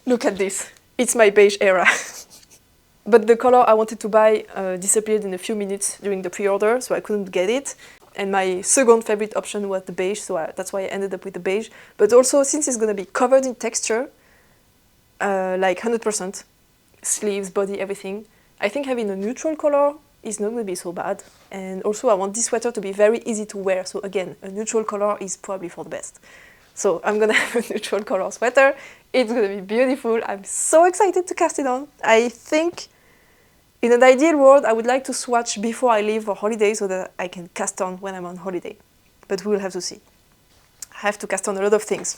A: look at this. It's my beige era. But the color I wanted to buy disappeared in a few minutes during the pre-order, so I couldn't get it. And my second favorite option was the beige, so that's why I ended up with the beige. But also, since it's going to be covered in texture, like 100%, sleeves, body, everything, I think having a neutral color is not going to be so bad. And also, I want this sweater to be very easy to wear. So again, a neutral color is probably for the best. So I'm going to have a neutral color sweater. It's going to be beautiful. I'm so excited to cast it on. I think in an ideal world, I would like to swatch before I leave for holiday so that I can cast on when I'm on holiday. But we'll have to see. I have to cast on a lot of things.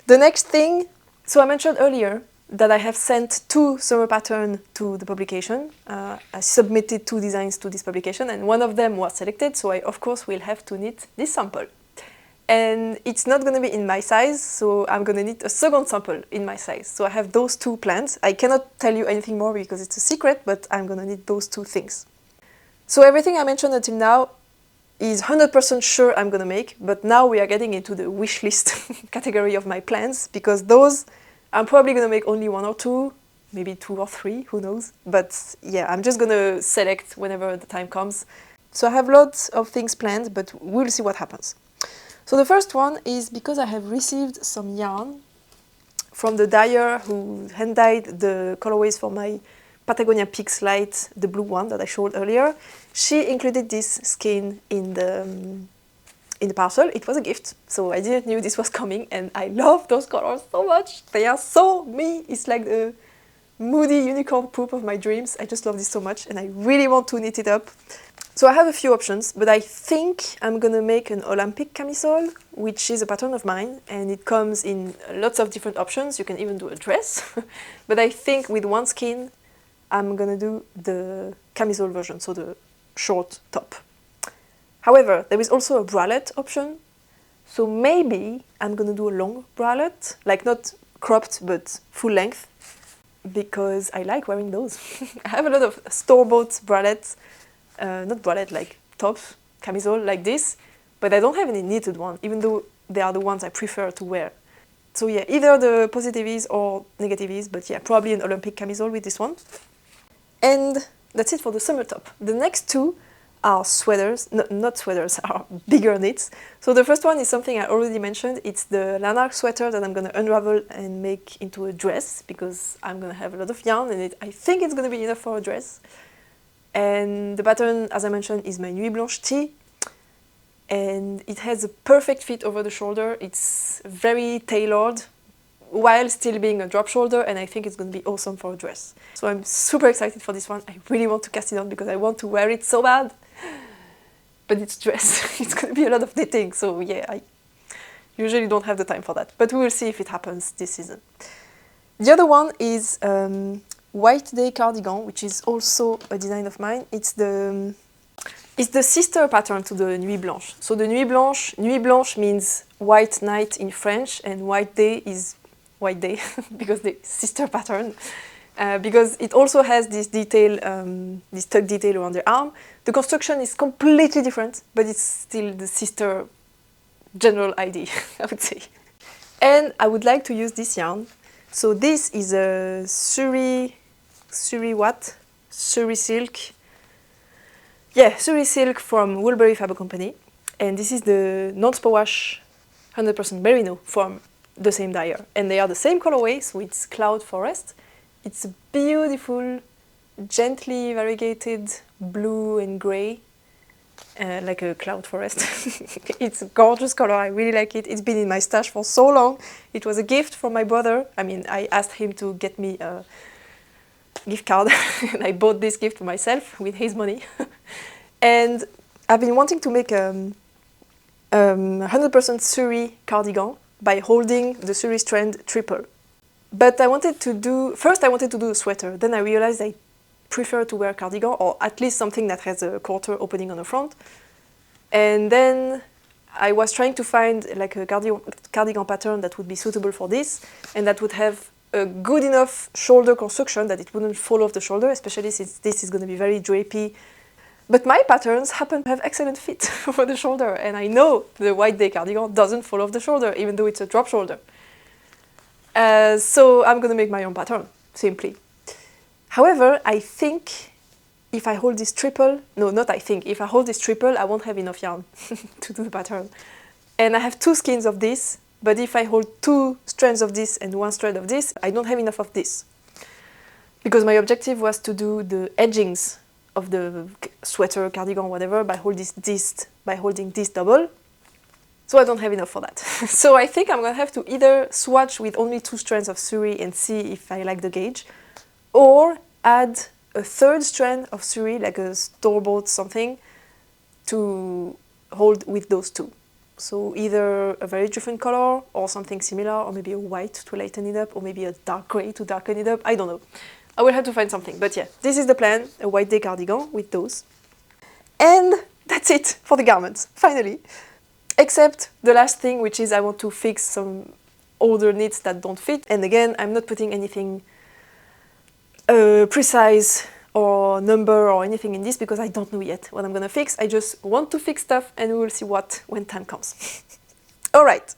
A: The next thing, so I mentioned earlier that I have sent 2 summer patterns to the publication. I submitted 2 designs to this publication, and one of them was selected, so I of course will have to knit this sample. And it's not going to be in my size, so I'm going to knit a second sample in my size. So I have those 2 plans. I cannot tell you anything more because it's a secret, but I'm going to knit those 2 things. So everything I mentioned until now is 100% sure I'm going to make, but now we are getting into the wish list category of my plans, because those I'm probably going to make only 1 or 2, maybe 2 or 3, who knows. But yeah, I'm just going to select whenever the time comes. So I have lots of things planned, but we'll see what happens. So the first one is because I have received some yarn from the dyer who hand-dyed the colorways for my Patagonia Peaks Lite, the blue one that I showed earlier. She included this skein in the parcel. It was a gift, so I didn't know this was coming, and I love those colors so much. They are so me. It's like the moody unicorn poop of my dreams. I just love this so much, and I really want to knit it up. So I have a few options, but I think I'm gonna make an Olympic camisole, which is a pattern of mine, and it comes in lots of different options. You can even do a dress, but I think with one skein, I'm gonna do the camisole version, so the short top. However, there is also a bralette option, so maybe I'm gonna do a long bralette, like not cropped, but full length, because I like wearing those. I have a lot of store-bought bralettes, not bralette, like tops, camisole, like this, but I don't have any knitted one, even though they are the ones I prefer to wear. So yeah, either the positive ease or negative ease, but yeah, probably an Olympic camisole with this one. And that's it for the summer top. The next 2 are sweaters, no, not sweaters, are bigger knits. So the first one is something I already mentioned. It's the Lanark sweater that I'm going to unravel and make into a dress, because I'm going to have a lot of yarn in it. I think it's going to be enough for a dress. And the pattern, as I mentioned, is my Nuit Blanche tee. And it has a perfect fit over the shoulder. It's very tailored, while still being a drop shoulder, and I think it's going to be awesome for a dress. So I'm super excited for this one. I really want to cast it on because I want to wear it so bad. But it's dress. It's going to be a lot of knitting, so yeah, I usually don't have the time for that. But we will see if it happens this season. The other one is White Day Cardigan, which is also a design of mine. It's the sister pattern to the Nuit Blanche. So the Nuit Blanche means white night in French, and White Day is White Day because the sister pattern. Because it also has this detail, this tuck detail around the arm. The construction is completely different, but it's still the sister general idea, I would say. And I would like to use this yarn. So this is a Surrey silk. Yeah, Surrey silk from Woolberry Fabric Company. And this is the non-superwash 100% merino from the same dyer. And they are the same colorway, so it's Cloud Forest. It's a beautiful, gently variegated blue and grey, like a cloud forest. It's a gorgeous color, I really like it. It's been in my stash for so long. It was a gift from my brother. I mean, I asked him to get me a gift card, and I bought this gift for myself with his money. And I've been wanting to make 100% Surrey cardigan by holding the Surrey strand triple. But I wanted to do a sweater. Then I realized I prefer to wear cardigan, or at least something that has a quarter opening on the front. And then I was trying to find like a cardigan pattern that would be suitable for this, and that would have a good enough shoulder construction that it wouldn't fall off the shoulder, especially since this is going to be very drapey. But my patterns happen to have excellent fit over the shoulder, and I know the White Day cardigan doesn't fall off the shoulder, even though it's a drop shoulder. So I'm going to make my own pattern, simply. However, I think if I hold this triple, no, not I think, if I hold this triple, I won't have enough yarn to do the pattern. And I have 2 skeins of this, but if I hold 2 strands of this and 1 strand of this, I don't have enough of this. Because my objective was to do the edgings of the sweater, cardigan, whatever, by holding this double. So I don't have enough for that. So I think I'm gonna have to either swatch with only 2 strands of suri and see if I like the gauge, or add a 3rd strand of suri, like a store-bought something, to hold with those 2. So either a very different color or something similar, or maybe a white to lighten it up, or maybe a dark gray to darken it up. I don't know. I will have to find something. But yeah, this is the plan, a white day cardigan with those. And that's it for the garments, finally. Except the last thing, which is I want to fix some older knits that don't fit. And again, I'm not putting anything precise or number or anything in this because I don't know yet what I'm gonna fix. I just want to fix stuff and we will see what when time comes. Alright,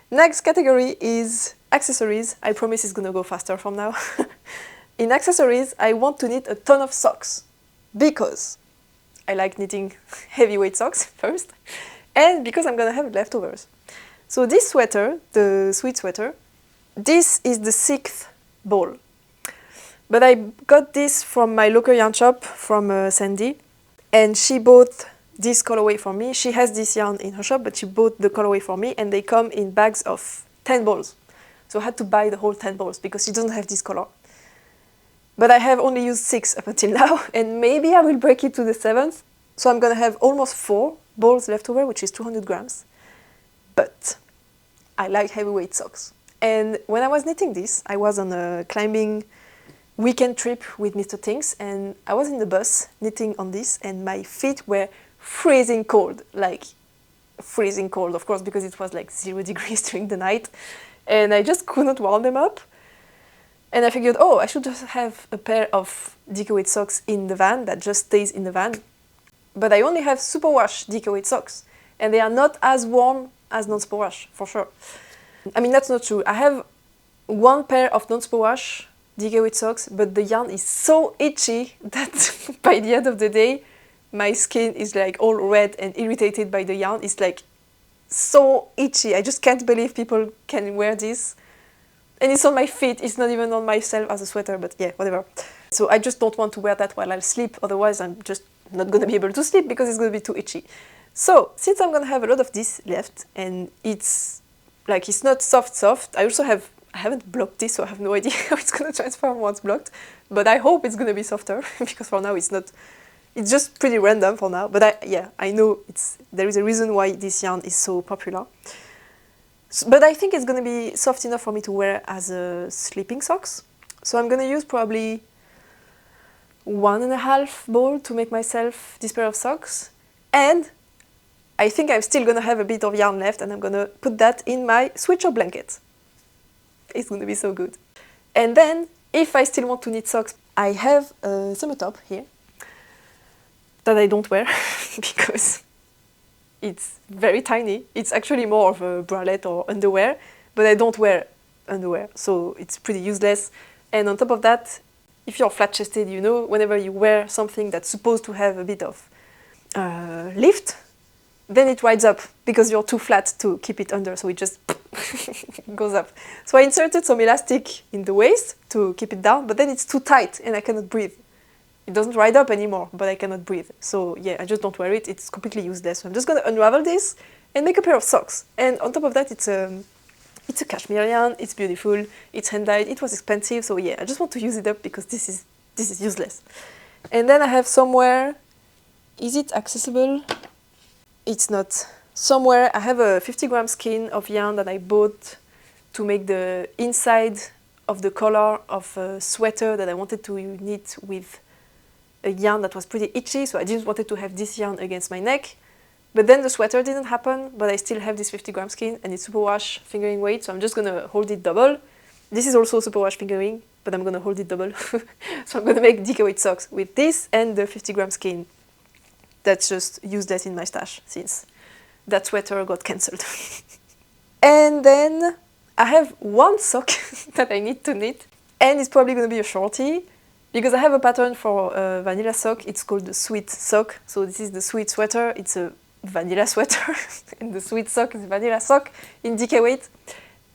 A: next category is accessories. I promise it's gonna go faster from now. In accessories, I want to knit a ton of socks because I like knitting heavyweight socks first and because I'm gonna have leftovers. So this sweater, the sweet sweater, this is the 6th ball. But I got this from my local yarn shop, from Sandy, and she bought this colorway for me. She has this yarn in her shop, but she bought the colorway for me, and they come in bags of 10 balls. So I had to buy the whole 10 balls because she doesn't have this color. But I have only used 6 up until now, and maybe I will break it to the 7th. So I'm gonna have almost 4 balls left over, which is 200 grams. But I like heavyweight socks. And when I was knitting this, I was on a climbing weekend trip with Mr. Tinks, and I was in the bus knitting on this, and my feet were freezing cold, like freezing cold, of course, because it was like 0 degrees during the night, and I just couldn't warm them up. And I figured, oh, I should just have a pair of DK8 socks in the van that just stays in the van. But I only have superwash DK8 socks, and they are not as warm as non-superwash, for sure. I mean, that's not true. I have 1 pair of non-superwash DK8 socks, but the yarn is so itchy that by the end of the day, my skin is like all red and irritated by the yarn. It's like so itchy. I just can't believe people can wear this. And it's on my feet, it's not even on myself as a sweater, but yeah, whatever. So I just don't want to wear that while I'll sleep, otherwise I'm just not gonna be able to sleep because it's gonna be too itchy. So, since I'm gonna have a lot of this left, and it's like, it's not soft, I haven't blocked this, so I have no idea how it's gonna transform once blocked, but I hope it's gonna be softer, because for now it's not, it's just pretty random for now, but I know there is a reason why this yarn is so popular. But I think it's gonna be soft enough for me to wear as a sleeping socks. So I'm gonna use probably 1.5 ball to make myself this pair of socks, and I think I'm still gonna have a bit of yarn left, and I'm gonna put that in my sweatshirt blanket. It's gonna be so good. And then, if I still want to knit socks, I have a summer top here that I don't wear because it's very tiny. It's actually more of a bralette or underwear, but I don't wear underwear, so it's pretty useless. And on top of that, if you're flat-chested, you know, whenever you wear something that's supposed to have a bit of lift, then it rides up because you're too flat to keep it under, so it just goes up. So I inserted some elastic in the waist to keep it down, but then it's too tight and I cannot breathe. It doesn't ride up anymore, but I cannot breathe. So yeah, I just don't wear it. It's completely useless. So I'm just gonna unravel this and make a pair of socks. And on top of that, it's a cashmere yarn. It's beautiful. It's hand-dyed. It was expensive, so yeah, I just want to use it up because this is useless. And then I have somewhere. Is it accessible? It's not. Somewhere I have a 50-gram skein of yarn that I bought to make the inside of the collar of a sweater that I wanted to knit with a yarn that was pretty itchy, so I didn't want to have this yarn against my neck. But then the sweater didn't happen, but I still have this 50-gram skein and it's superwash fingering weight, so I'm just gonna hold it double. This is also superwash fingering, but I'm gonna hold it double. So I'm gonna make DK8 socks with this and the 50-gram skein. That's just useless in my stash since that sweater got cancelled. And then I have one sock that I need to knit, and it's probably gonna be a shortie. because I have a pattern for a vanilla sock. It's called the sweet sock. So this is the sweet sweater. It's a vanilla sweater and the sweet sock is a vanilla sock in DK weight.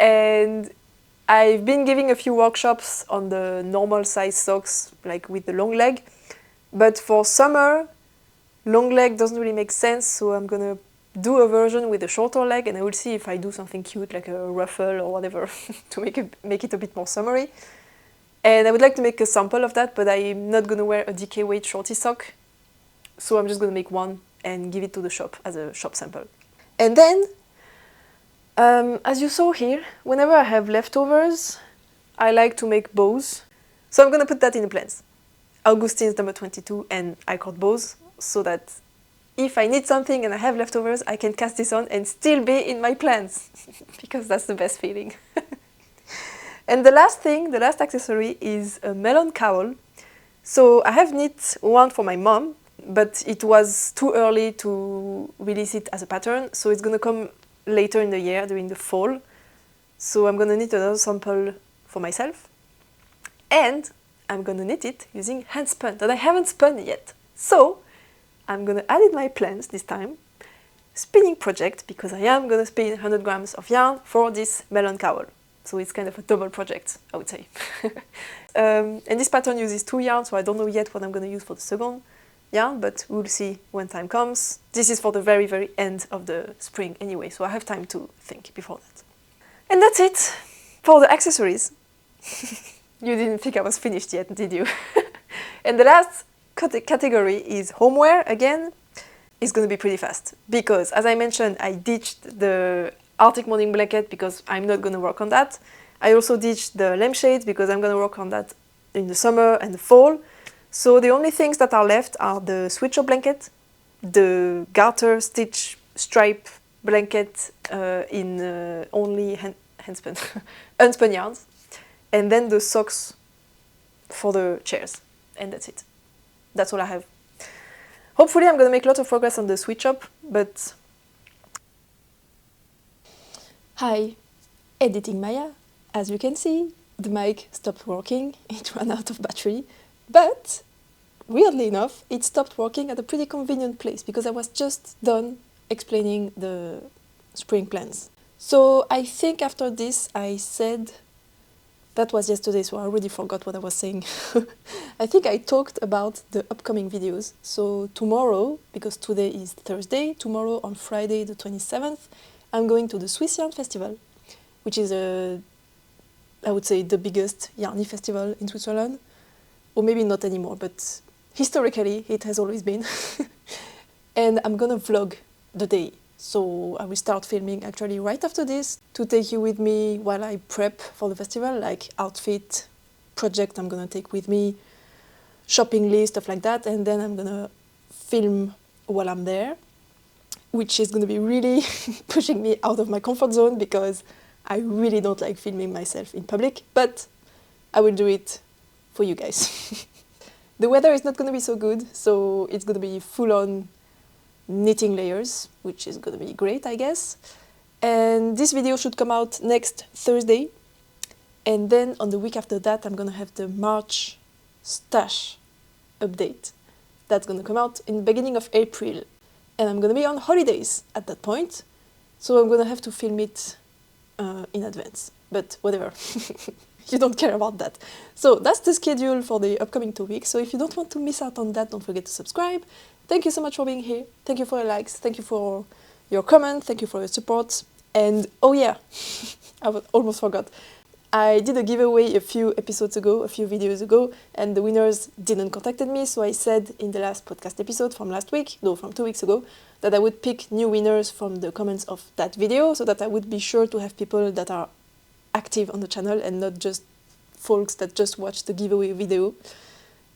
A: And I've been giving a few workshops on the normal size socks, like with the long leg. But for summer, long leg doesn't really make sense, so I'm gonna do a version with a shorter leg, and I will see if I do something cute like a ruffle or whatever to make it a bit more summery. And I would like to make a sample of that, but I'm not gonna wear a DK weight shorty sock, so I'm just gonna make one and give it to the shop as a shop sample. And then, as you saw here, whenever I have leftovers, I like to make bows. So I'm gonna put that in the plans. Augustins number 22 and I-cord bows, so that if I need something and I have leftovers, I can cast this on and still be in my plans, because that's the best feeling. And the last accessory is a melon cowl. So I have knit one for my mom, but it was too early to release it as a pattern, so it's gonna come later in the year, during the fall. So I'm gonna knit another sample for myself, and I'm gonna knit it using handspun that I haven't spun yet. So I'm gonna add in my plans this time, spinning project, because I am gonna spin 100 grams of yarn for this melon cowl. So it's kind of a double project, I would say. And this pattern uses 2 yarns, so I don't know yet what I'm gonna use for the second yarn, but we'll see when time comes. This is for the very, very end of the spring anyway, so I have time to think before that. And that's it for the accessories. You didn't think I was finished yet, did you? And the last category is homeware. Again, it's going to be pretty fast because, as I mentioned, I ditched the Arctic morning blanket because I'm not going to work on that. I also ditched the lampshades because I'm going to work on that in the summer and the fall. So the only things that are left are the switcher blanket, the garter stitch stripe blanket in only handspun, unspun yarns, and then the socks for the chairs, and that's it. That's all I have. Hopefully I'm going to make a lot of progress on the switch up, but... Hi, editing Maya. As you can see, the mic stopped working, it ran out of battery, but weirdly enough, it stopped working at a pretty convenient place because I was just done explaining the spring plans. So I think after this I said, that was yesterday, so I already forgot what I was saying. I think I talked about the upcoming videos. So tomorrow, because today is Thursday, tomorrow on Friday the 27th, I'm going to the Swiss Yarn Festival, which is I would say the biggest yarny festival in Switzerland. Or maybe not anymore, but historically it has always been. And I'm gonna vlog the day. So I will start filming actually right after this to take you with me while I prep for the festival, like outfit, project I'm gonna take with me, shopping list, stuff like that, and then I'm gonna film while I'm there, which is gonna be really pushing me out of my comfort zone because I really don't like filming myself in public, but I will do it for you guys. The weather is not gonna be so good, so it's gonna be full-on knitting layers, which is gonna be great, I guess. And this video should come out next Thursday, and then on the week after that I'm gonna have the March stash update. That's gonna come out in the beginning of April, and I'm gonna be on holidays at that point, so I'm gonna have to film it in advance, but whatever. You don't care about that. So that's the schedule for the upcoming 2 weeks, so if you don't want to miss out on that, don't forget to subscribe. Thank you so much for being here. Thank you for your likes. Thank you for your comments. Thank you for your support. And oh yeah, almost forgot. I did a giveaway a few episodes ago, a few videos ago, and the winners didn't contact me. So I said in the last podcast episode from last week, no, from 2 weeks ago, that I would pick new winners from the comments of that video so that I would be sure to have people that are active on the channel and not just folks that just watch the giveaway video.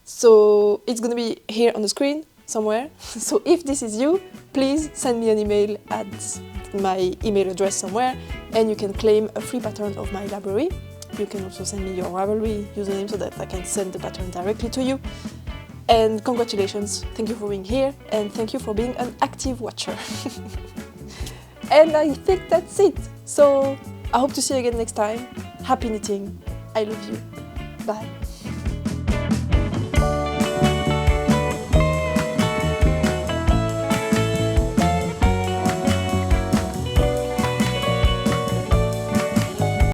A: So it's gonna be here on the screen somewhere. So if this is you, please send me an email at my email address somewhere and you can claim a free pattern of my library. You can also send me your Rambouillet username so that I can send the pattern directly to you. And congratulations, thank you for being here and thank you for being an active watcher. And I think that's it. So I hope to see you again next time. Happy knitting. I love you. Bye.